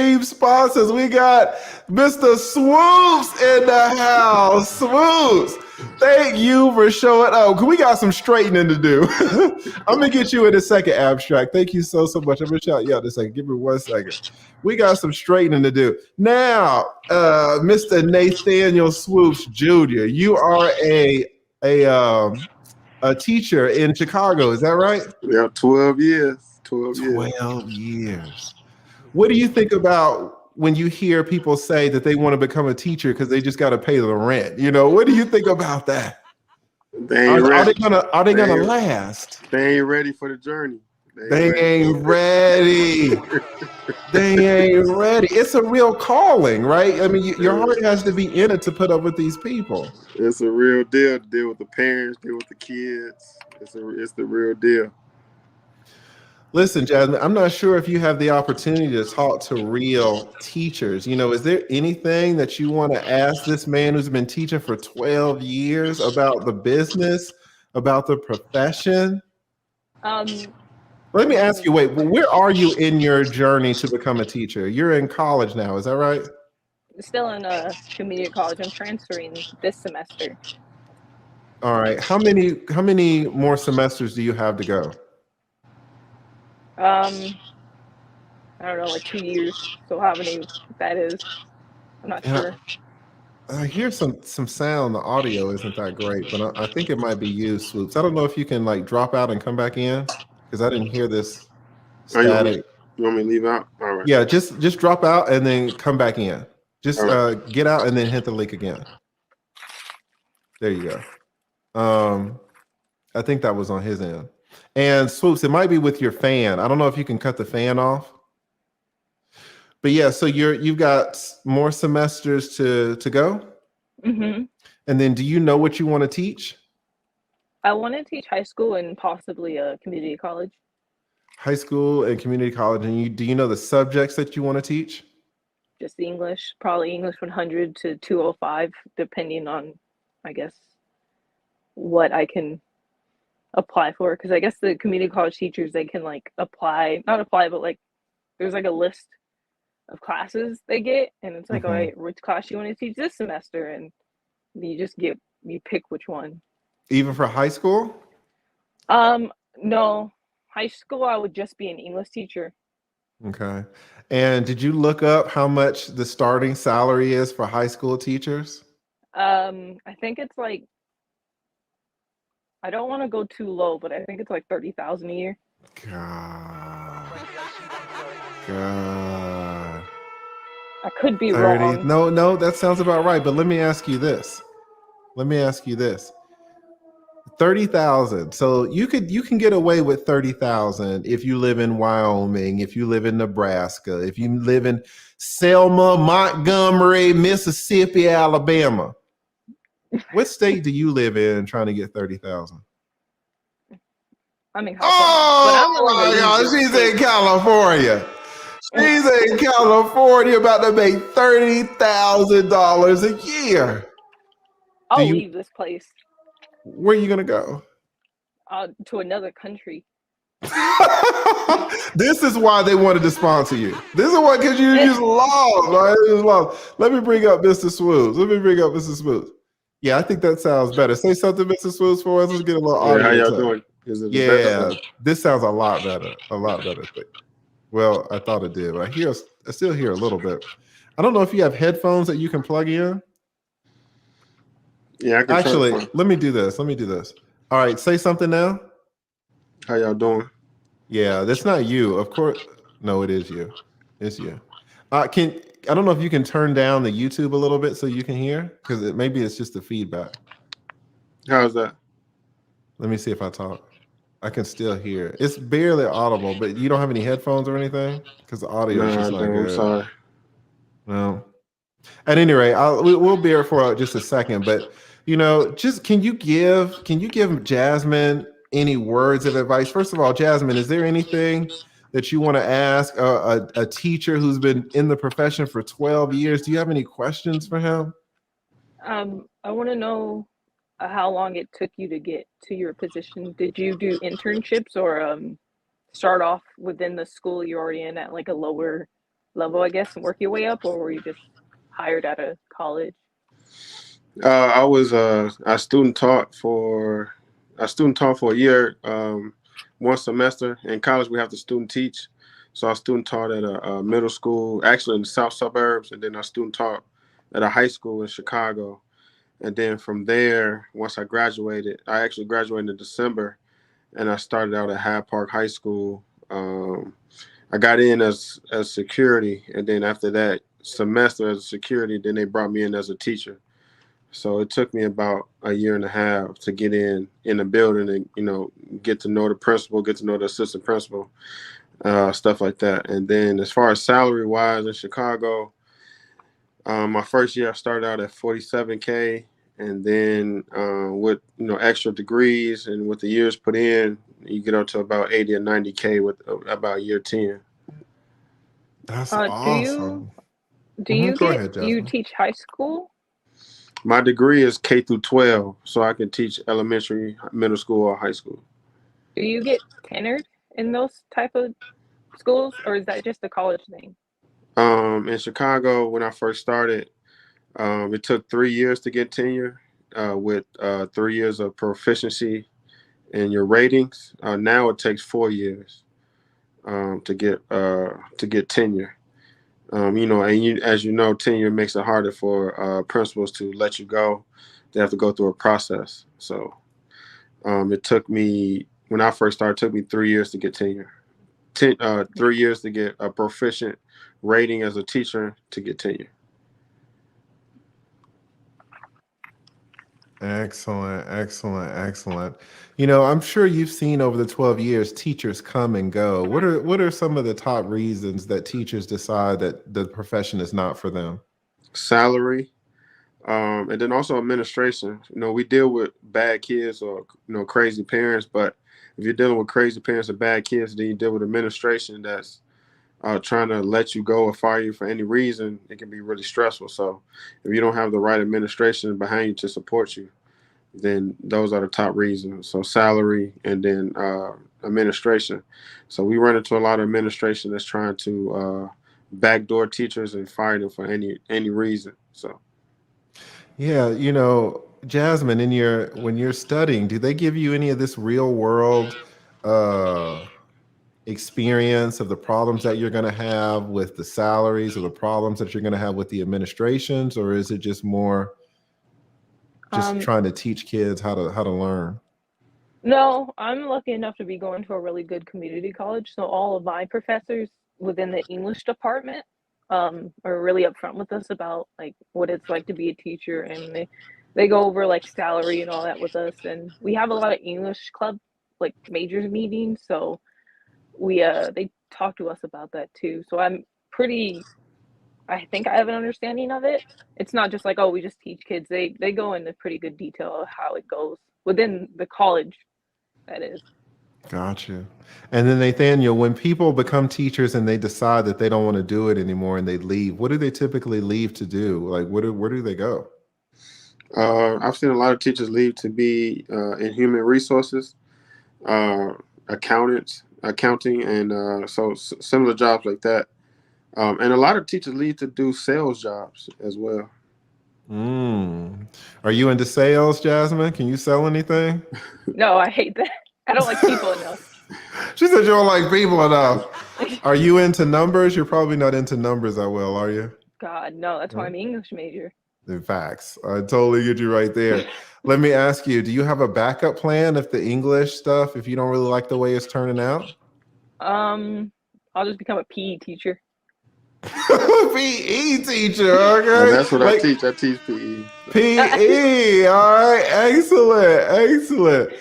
dream sponsors. We got Mr. Swoops in the house. Swoops, thank you for showing up. We got some straightening to do. I'm gonna get you in a second, Abstract. Thank you so much. I'm gonna shout you out in a second. Give me 1 second. We got some straightening to do. Now, Mr. Nathaniel Swoops Jr., you are a teacher in Chicago. Is that right? Yeah, 12 years. 12 years. 12 years. What do you think about when you hear people say that they want to become a teacher because they just got to pay the rent? You know, what do you think about that? They ain't ready. Are they gonna last? They ain't ready for the journey. They ain't ready. They ain't ready. It's a real calling, right? I mean, your heart has to be in it to put up with these people. It's a real deal to deal with the parents, deal with the kids. It's the real deal. Listen, Jasmine, I'm not sure if you have the opportunity to talk to real teachers. You know, is there anything that you want to ask this man who's been teaching for 12 years about the business, about the profession? Let me ask you, where are you in your journey to become a teacher? You're in college now, is that right? Still in a community college. I'm transferring this semester. All right. How many more semesters do you have to go? I don't know, like 2 years. So how many that is, I'm not sure. I hear some sound. The audio isn't that great, but I think it might be you, Swoops. I don't know if you can like drop out and come back in because I didn't hear this static. You want me to leave out? All right. Yeah, just drop out and then come back in. Just get out and then hit the link again. There you go. I think that was on his end. And Swoops, it might be with your fan. I don't know if you can cut the fan off. But yeah, so you've got more semesters to go. Mm-hmm. And then, do you know what you want to teach? I want to teach high school and possibly a community college. High school and community college, and do you know the subjects that you want to teach? Just English, probably English 100 to 205, depending on, I guess, what I can apply for. Because I guess the community college teachers, they can like not apply, but like there's like a list of classes they get, and it's like, all right, which class you want to teach this semester, and you pick which one. Even for high school? No, high school I would just be an English teacher. Okay. And did you look up how much the starting salary is for high school teachers? I think it's like, I don't want to go too low, but I think it's like 30,000 a year. God. I could be wrong. No, that sounds about right. But let me ask you this. 30,000. So you can get away with 30,000 if you live in Wyoming, if you live in Nebraska, if you live in Selma, Montgomery, Mississippi, Alabama. What state do you live in trying to get 30,000? I'm in California. Oh my God, she's in California. She's in California about to make $30,000 a year. I'll leave this place. Where are you gonna go? To another country. This is why they wanted to sponsor you. This is why, because you just lost, right? You just lost. Let me bring up Mr. Swoops. Yeah, I think that sounds better. Say something, Mr. Swoops, for us. Let's get a little audio. How y'all doing? Yeah, this sounds a lot better. Well, I thought it did, but I still hear a little bit. I don't know if you have headphones that you can plug in. Yeah, I can actually. Let me do this. All right, say something now. How y'all doing? Yeah, that's not you, of course. No, it is you. It's you. I don't know if you can turn down the YouTube a little bit so you can hear, because maybe it's just the feedback. How's that? Let me see if I talk. I can still hear. It's barely audible, but you don't have any headphones or anything? Because the audio is just not good. I'm sorry. No. At any rate, we'll be here for just a second, but just can you give Jasmine any words of advice? First of all, Jasmine, is there anything that you want to ask a teacher who's been in the profession for 12 years? Do you have any questions for him? I want to know how long it took you to get to your position. Did you do internships or start off within the school you're already in at like a lower level, I guess, and work your way up, or were you just hired out of college? I was I student taught for a year, one semester. In college, we have to student teach. So I student taught at a middle school, actually in the south suburbs, and then I student taught at a high school in Chicago. And then from there, once I graduated, I actually graduated in December, and I started out at Hyde Park High School. I got in as security, and then after that semester as a security, then they brought me in as a teacher. So it took me about a year and a half to get in the building and get to know the principal, get to know the assistant principal, stuff like that. And then as far as salary wise in Chicago, my first year I started out at 47K, and then with extra degrees and with the years put in, you get up to about 80 or 90K with about year 10. That's Do you awesome. Go ahead, do you Jasmine. teach high school? My degree is K through 12, so I can teach elementary, middle school, or high school. Do you get tenured in those type of schools, or is that just a college thing? In Chicago, when I first started, it took 3 years to get tenure, with 3 years of proficiency in your ratings. Now it takes 4 years to get tenure. As you know, tenure makes it harder for principals to let you go. They have to go through a process. So it took me, when I first started, it took me 3 years to get tenure. 3 years to get a proficient rating as a teacher to get tenure. Excellent, excellent, excellent. I'm sure you've seen over the 12 years teachers come and go. What are some of the top reasons that teachers decide that the profession is not for them? Salary, and then also administration. We deal with bad kids or crazy parents, but if you're dealing with crazy parents or bad kids, then you deal with administration that's trying to let you go or fire you for any reason. It can be really stressful. So if you don't have the right administration behind you to support you, then those are the top reasons. So salary, and then administration. So we run into a lot of administration that's trying to backdoor teachers and fire them for any reason. So Yeah, Jasmine, when you're studying, do they give you any of this real world uh experience of the problems that you're going to have with the salaries or the problems that you're going to have with the administrations, or is it just more just Um, trying to teach kids how to learn? no, I'm lucky enough to be going to a really good community college, so all of my professors within the English department are really upfront with us about like what it's like to be a teacher, and they go over like salary and all that with us, and we have a lot of English club like majors meetings, so we they talk to us about that too. So I think I have an understanding of it. It's not just like, oh, we just teach kids. They go into pretty good detail of how it goes within the college, that is. Gotcha. And then Nathaniel, when people become teachers and they decide that they don't want to do it anymore and they leave, what do they typically leave to do? Like, where do they go? I've seen a lot of teachers leave to be in human resources, uh, accountants, accounting, and similar jobs like that. And a lot of teachers leave to do sales jobs as well. Mm. Are you into sales, Jasmine? Can you sell anything? No, I hate that. I don't like people enough. She said you don't like people enough. Are you into numbers? You're probably not into numbers that well, are you? God, no, that's why No? I'm an English major. In facts. I totally get you right there. Let me ask you, do you have a backup plan if the English stuff, if you don't really like the way it's turning out? Um, I'll just become a PE teacher. PE teacher, And okay? that's what I Like teach. I teach PE. PE, all right, excellent, excellent.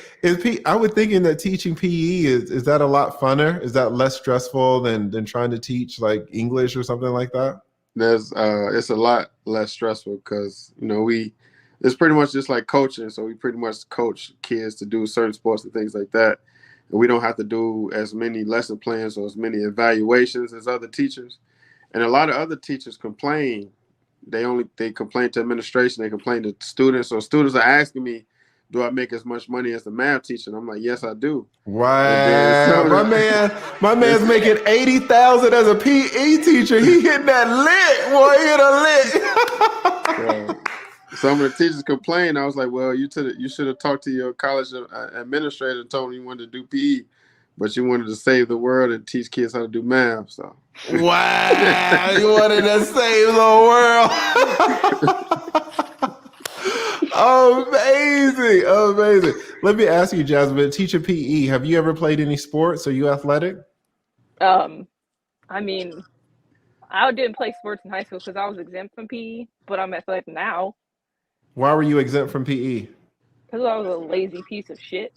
I would thinking that teaching PE is that a lot funner? Is that less stressful than trying to teach like English or something like that? It's a lot less stressful because it's pretty much just like coaching. So we pretty much coach kids to do certain sports and things like that. And we don't have to do as many lesson plans or as many evaluations as other teachers. And a lot of other teachers complain. They complain to administration. They complain to students. So students are asking me, do I make as much money as the math teacher? And I'm like, yes, I do. Wow, my man's making 80,000 as a PE teacher. He hitting that lit, boy. He hit a lit. Some of the teachers complained. I was like, well, you should have talked to your college administrator and told him you wanted to do PE, but you wanted to save the world and teach kids how to do math. So wow, you wanted to save the world. Amazing, amazing. Let me ask you, Jasmine, teacher PE, have you ever played any sports? Are you athletic? I mean, I didn't play sports in high school because I was exempt from PE, but I'm athletic now. Why were you exempt from PE? Because I was a lazy piece of shit.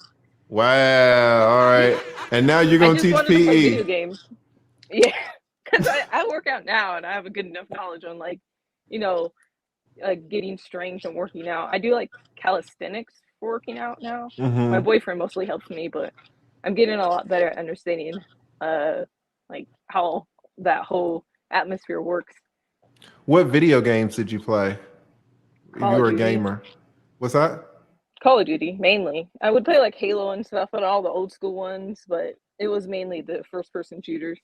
Wow, all right. And now you're going to teach to play video PE. games. Yeah, because I work out now and I have a good enough knowledge on, like, you know, getting strength and working out. I do like calisthenics for working out now. Mhm. My boyfriend mostly helps me, but I'm getting a lot better at understanding like how that whole atmosphere works. What video games did you play? Call You of were a Duty. gamer. What's that? Call of Duty, mainly. I would play like Halo and stuff, and all the old school ones, but it was mainly the first person shooters.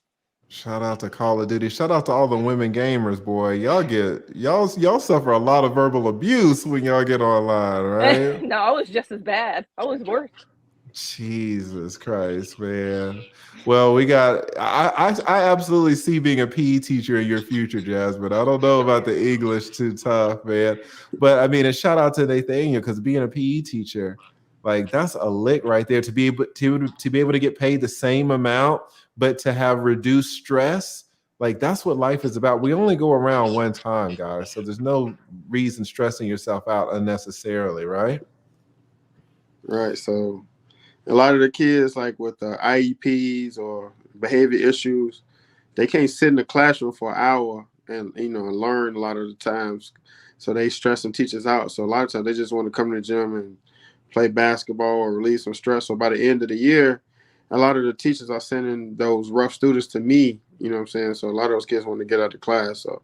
Shout out to Call of Duty. Shout out to all the women gamers, boy. Y'all suffer a lot of verbal abuse when y'all get online, right? No, I was just as bad. I was worse. Jesus Christ, man. Well, I absolutely see being a PE teacher in your future, Jasmine. I don't know about the English too tough, man. But I mean, a shout out to Nathaniel, because being a PE teacher, like, that's a lick right there, to be able to get paid the same amount, but to have reduced stress. Like, that's what life is about. We only go around one time, guys. So there's no reason stressing yourself out unnecessarily, right? Right. So a lot of the kids, like with IEPs or behavior issues, they can't sit in the classroom for an hour and learn a lot of the times. So they stressing teachers out. So a lot of times they just want to come to the gym and play basketball or release some stress. So by the end of the year, a lot of the teachers are sending those rough students to me. You know what I'm saying? So a lot of those kids want to get out of class. So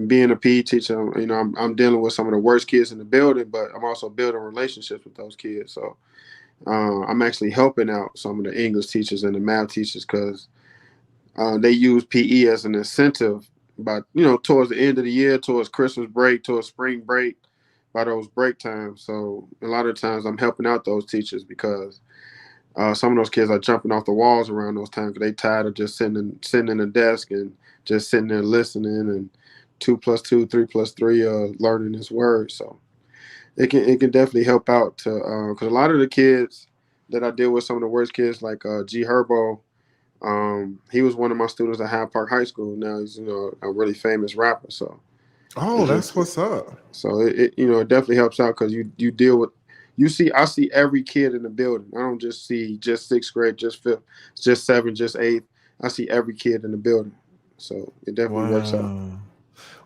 being a PE teacher, I'm dealing with some of the worst kids in the building, but I'm also building relationships with those kids. So I'm actually helping out some of the English teachers and the math teachers because they use PE as an incentive, but towards the end of the year, towards Christmas break, towards spring break, by those break times. So a lot of times I'm helping out those teachers because some of those kids are jumping off the walls around those times because they tired of just sitting in a desk and just sitting there listening and 2 + 2, 3 + 3 learning this word. So it can definitely help out to because a lot of the kids that I deal with, some of the worst kids, like G Herbo, he was one of my students at Hyde Park High School. Now he's a really famous rapper. So That's what's up. So it definitely helps out because you deal with I see every kid in the building. I don't just see just 6th grade, just 5th, just 7th, just 8th. I see every kid in the building. So it definitely works out.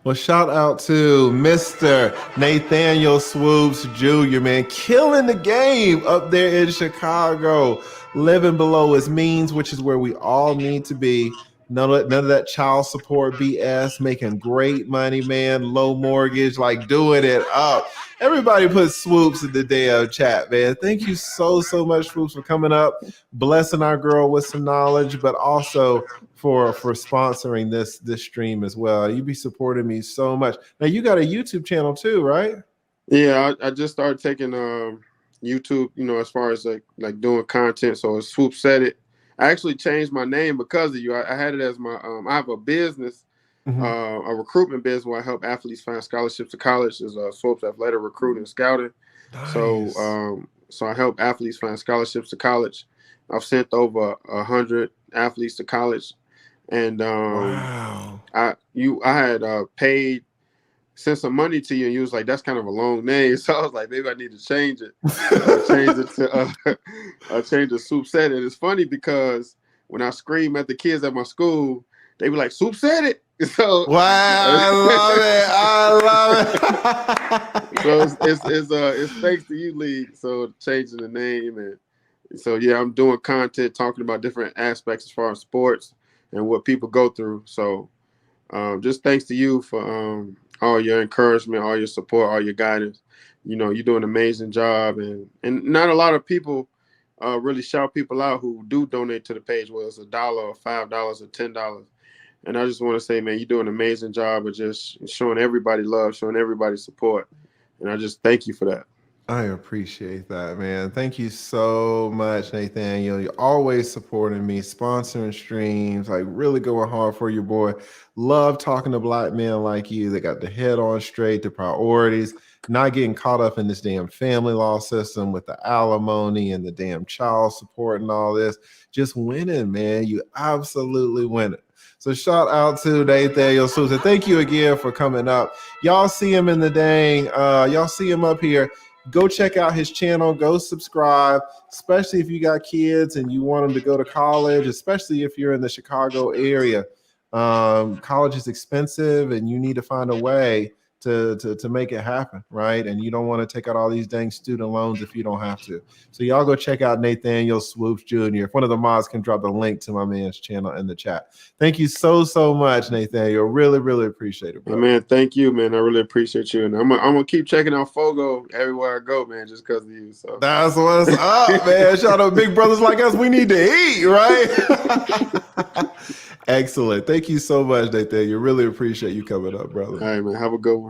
Well, shout out to Mr. Nathaniel Swoops Jr., man, killing the game up there in Chicago, living below his means, which is where we all need to be. None of that child support BS, making great money, man, low mortgage, like doing it up. Everybody put Swoops in the damn chat, man. Thank you so much, Swoops, for coming up, blessing our girl with some knowledge, but also for sponsoring this stream as well. You be supporting me so much. Now you got a YouTube channel too, right? Yeah, I just started taking YouTube, as far as like doing content. So Swoop said it. I actually changed my name because of you. I had it as my I have a business, a recruitment business where I help athletes find scholarships to college. Is Swoops Athletic Recruiting and Scouting. Nice. So I help athletes find scholarships to college. I've sent over 100 athletes to college, and wow. I had sent some money to you, and you was like, that's kind of a long name. So I was like, maybe I need to change it. I changed the Swoop Said It. It's funny because when I scream at the kids at my school, they be like, Swoop Said It. So wow, I love it. So it's thanks to you, League. So changing the name, and so yeah, I'm doing content talking about different aspects as far as sports and what people go through. So just thanks to you for all your encouragement, all your support, all your guidance. You know, you do an amazing job, and not a lot of people really shout people out who do donate to the page, whether it's $1 or $5 or $10. And I just want to say, man, you do an amazing job of just showing everybody love, showing everybody support. And I just thank you for that. I appreciate that, man. Thank you so much, Nathaniel. You're always supporting me, sponsoring streams, like really going hard for your boy. Love talking to Black men like you that got the head on straight, the priorities, not getting caught up in this damn family law system with the alimony and the damn child support and all this. Just winning, man. You absolutely winning. So shout out to Nathaniel Souza. Thank you again for coming up. Y'all see him in the dang, y'all see him up here. Go check out his channel, go subscribe, especially if you got kids and you want them to go to college, especially if you're in the Chicago area. College is expensive and you need to find a way to make it happen, right? And you don't want to take out all these dang student loans if you don't have to. So y'all go check out Nathaniel Swoops Jr. If one of the mods can drop the link to my man's channel in the chat. Thank you so much, Nathaniel. Really, really appreciate it, bro. Man, thank you, man. I really appreciate you. And I'm gonna keep checking out Fogo everywhere I go, man, just because of you. So that's what's up, man. Shout out big brothers like us. We need to eat, right? Excellent. Thank you so much, Nathaniel. Really appreciate you coming up, brother. All right, man. Have a good one.